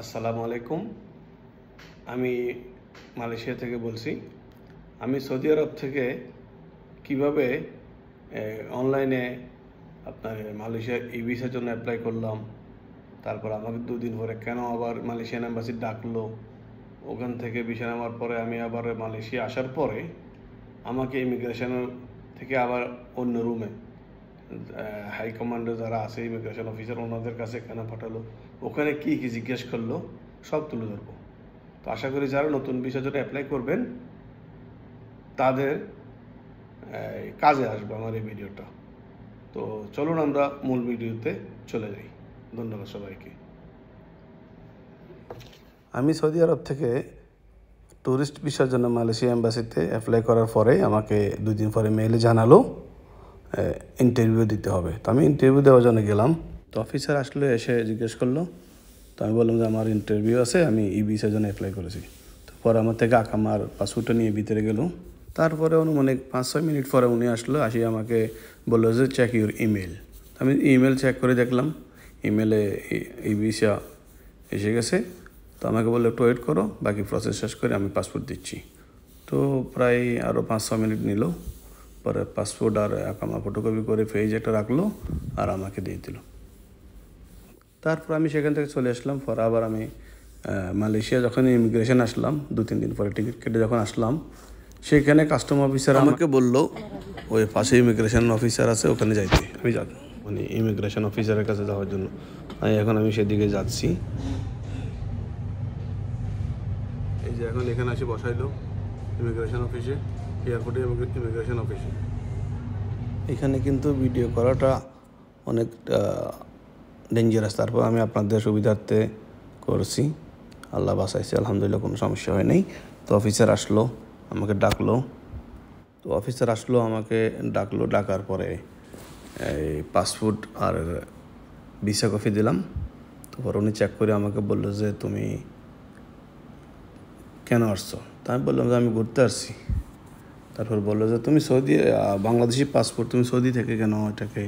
আসসালামু আলাইকুম। আমি মালয়েশিয়া থেকে বলছি। আমি সৌদি আরব থেকে কিভাবে অনলাইনে আপনার মালয়েশিয়ার ভিসার জন্য অ্যাপ্লাই করলাম, তারপর আমাকে 2 দিন পরে কেন আবার মালয়েশিয়ান এম্বাসি ডাকলো, ওখান থেকে ভিসা নেওয়ার পরে আমি আবার মালয়েশিয়া আসার পরে আমাকে ইমিগ্রেশন থেকে আবার অন্য রুমে হাই কমান্ডে যারা আছে ইমিগ্রেশন অফিসার ওনাদের কাছে কেন পাঠালো, ওখানে কি কি জিজ্ঞেস করলো, সব তুলে ধরবো। তো আশা করি যারা নতুন ভিসার জন্য অ্যাপ্লাই করবেন তাদের কাজে আসবে আমার এই ভিডিওটা। তো চলুন আমরা মূল ভিডিওতে চলে যাই। ধন্যবাদ সবাইকে। আমি সৌদি আরব থেকে ট্যুরিস্ট ভিসার জন্য মালয়েশিয়া এম্বাসিতে অ্যাপ্লাই করার পরে আমাকে 2 দিন পরে মেইলে জানালো ইন্টারভিউ দিতে হবে। তো আমি ইন্টারভিউ দেওয়ার জন্য গেলাম। তো অফিসার আসলে এসে জিজ্ঞেস করলো। তো আমি বললাম যে আমার ইন্টারভিউ আছে, আমি ভিসার জন্য অ্যাপ্লাই করেছি। তো পরে আমার থেকে আমার পাসপোর্টটা নিয়ে ভিতরে গেল। তারপরে অনুমানিক 5-6 মিনিট পরে উনি আসলো, আসি আমাকে বললো যে চেক ইউর ইমেল। আমি ইমেল চেক করে দেখলাম ইমেলে ভিসা এসে গেছে। তো আমাকে বললো একটু ওয়েট করো, বাকি প্রসেস শেষ করে আমি পাসপোর্ট দিচ্ছি। তো প্রায় আরও 5-6 মিনিট নিল। পরে পাসপোর্ট আর আমার ফটোকপি করে পেজ একটা রাখলো আর আমাকে দিয়ে দিল। তারপর আমি সেখান থেকে চলে আসলাম। পরে আবার আমি মালয়েশিয়া যখন ইমিগ্রেশন আসলাম, 2-3 দিন পরে টিকিট কেটে যখন আসলাম, সেখানে কাস্টম অফিসার আমাকে বললো ওই পাশে ইমিগ্রেশন অফিসার আছে, ওখানে যাইতে। আমি মানে ইমিগ্রেশন অফিসারের কাছে যাওয়ার জন্য এখন আমি সেদিকে যাচ্ছি। এই যে এখন এখানে এসে বসাইলো ইমিগ্রেশন অফিসে, এয়ারপোর্টে ইমিগ্রেশন অফিসে। এখানে কিন্তু ভিডিও করাটা অনেক ডেঞ্জারাস। তারপর আমি আপনাদের সুবিধার্থে করছি, আল্লাহ বাঁচাইছে, আলহামদুলিল্লাহ কোনো সমস্যা হয় নাই। তো অফিসার আসলো, আমাকে ডাকলো। তো অফিসার আসলো, আমাকে ডাকলো। ডাকার পরে এই পাসপোর্ট আর ভিসা কপি দিলাম। তারপর উনি চেক করে আমাকে বললো যে তুমি কেন আসছো? তা আমি বললাম যে আমি ঘুরতে আসছি। তারপর বললো যে তুমি বাংলাদেশি পাসপোর্ট, তুমি সৌদি থেকে কেন এটাকে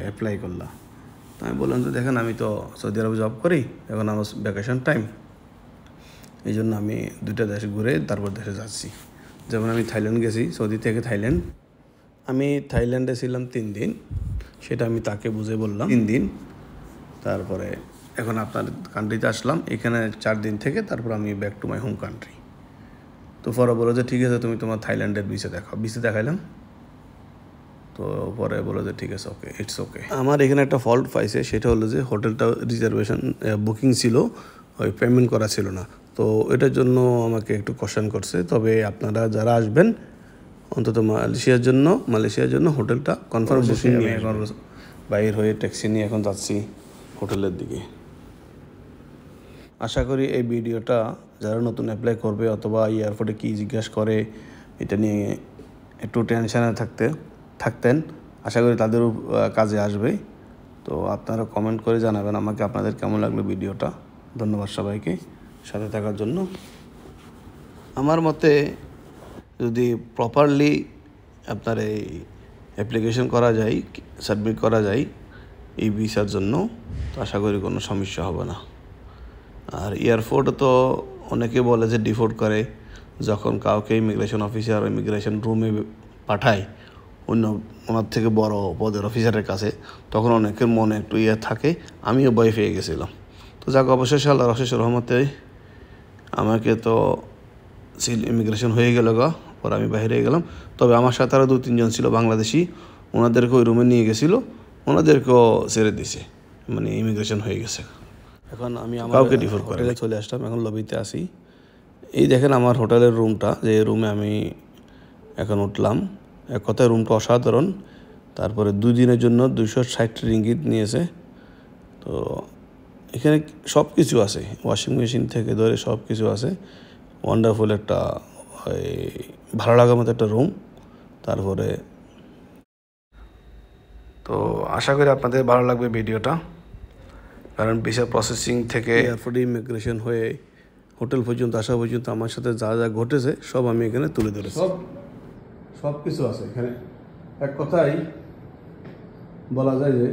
অ্যাপ্লাই করলা? তো আমি বললাম যে দেখেন আমি তো সৌদি আরবে জব করি, এখন আমার ভ্যাকেশন টাইম, এই জন্য আমি 2টা দেশ ঘুরে তারপর দেশে যাচ্ছি। যেমন আমি থাইল্যান্ড গেছি, সৌদি থেকে থাইল্যান্ড। আমি থাইল্যান্ডে ছিলাম 3 দিন, সেটা আমি তাকে বুঝে বললাম 3 দিন। তারপরে এখন আপনার কান্ট্রিতে আসলাম, এখানে 4 দিন থেকে তারপর আমি back to my home country. তো পরে বলো যে ঠিক আছে তুমি তোমার থাইল্যান্ডের ভিসা দেখাও। ভিসা দেখাইলাম। তো পরে বলো যে ঠিক আছে, ওকে, ইটস ওকে। আমার এখানে একটা ফল্ট পাইছে, সেটা হলো যে হোটেলটা রিজার্ভেশন বুকিং ছিল, ওই পেমেন্ট করা ছিল না। তো এটার জন্য আমাকে একটু কোশ্চেন করছে। তবে আপনারা যারা আসবেন অন্তত মালয়েশিয়ার জন্য হোটেলটা কনফার্ম বুকিং নিয়ে এখন বাইর হয়ে ট্যাক্সি নিয়ে এখন যাচ্ছি হোটেলের দিকে। আশা করি এই ভিডিওটা যারা নতুন অ্যাপ্লাই করবে অথবা এয়ারপোর্টে কী জিজ্ঞাসা করে এটা নিয়ে একটু টেনশানে থাকতেন, আশা করি তাদেরও কাজে আসবে। তো আপনারা কমেন্ট করে জানাবেন আমাকে আপনাদের কেমন লাগলো ভিডিওটা। ধন্যবাদ সবাইকে সাথে থাকার জন্য। আমার মতে যদি প্রপারলি আপনার এই অ্যাপ্লিকেশন করা যায়, সাবমিট করা যায় এই ভিসার জন্য, তো আশা করি কোনো সমস্যা হবে না। আর এয়ারপোর্টে তো অনেকে বলে যে ডিফোর্ট করে, যখন কাউকে ইমিগ্রেশন অফিসার ইমিগ্রেশন রুমে পাঠায় ওনার থেকে বড় পদের অফিসারের কাছে, তখন অনেকের মনে একটু থাকে। আমিও ভয় পেয়ে গেছিলাম। তো যাক, অবশেষে আল্লাহর অশেষ রহমতে আমাকে তো ইমিগ্রেশন হয়ে গেল পরে আমি বাইরে গেলাম। তবে আমার সাথে আরও 2-3 জন ছিল বাংলাদেশি, ওনাদেরকে ওই রুমে নিয়ে গেছিলো, ওনাদেরকেও ছেড়ে দিছে, মানে ইমিগ্রেশন হয়ে গেছে। এখন আমি আমার কাউকে ডিফোর্ট করে চলে আসলাম, এখন লবিতে আসি। এই দেখেন আমার হোটেলের রুমটা, যে রুমে আমি এখন উঠলাম। এক কথায় রুমটা অসাধারণ। তারপরে 2 দিনের জন্য 260 রিঙ্গিত নিয়েছে। তো এখানে সব কিছু আছে, ওয়াশিং মেশিন থেকে ধরে সব কিছু আছে। ওয়ান্ডারফুল একটা ভালো লাগার মতো একটা রুম। তারপরে তো আশা করি আপনাদের ভালো লাগবে ভিডিওটা, কারণ ভিসা প্রসেসিং থেকে এয়ারপোর্টে ইমিগ্রেশন হয়ে হোটেল পর্যন্ত আসা পর্যন্ত আমার সাথে যা যা ঘটেছে সব আমি এখানে তুলে ধরেছি। সব কিছু আছে এখানে। এক কথাই বলা যায় যে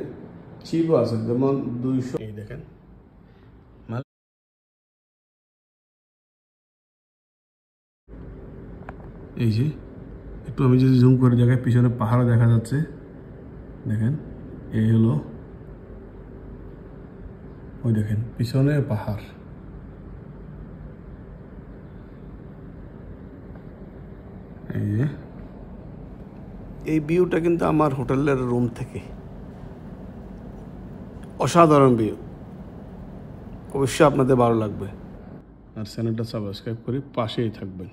চিপও আছে, যেমন 200। এই দেখেন এই যে একটু আমি যদি জুম করে দেখাই, পিছনে পাহাড় দেখা যাচ্ছে, দেখেন এই হলো, ওই দেখেন পিছনে পাহাড়। এই যে এই ভিউটা কিন্তু আমার হোটেলের রুম থেকে, অসাধারণ ভিউ, অবশ্যই আপনাদের ভালো লাগবে। আর চ্যানেলটা সাবস্ক্রাইব করে পাশেই থাকবেন।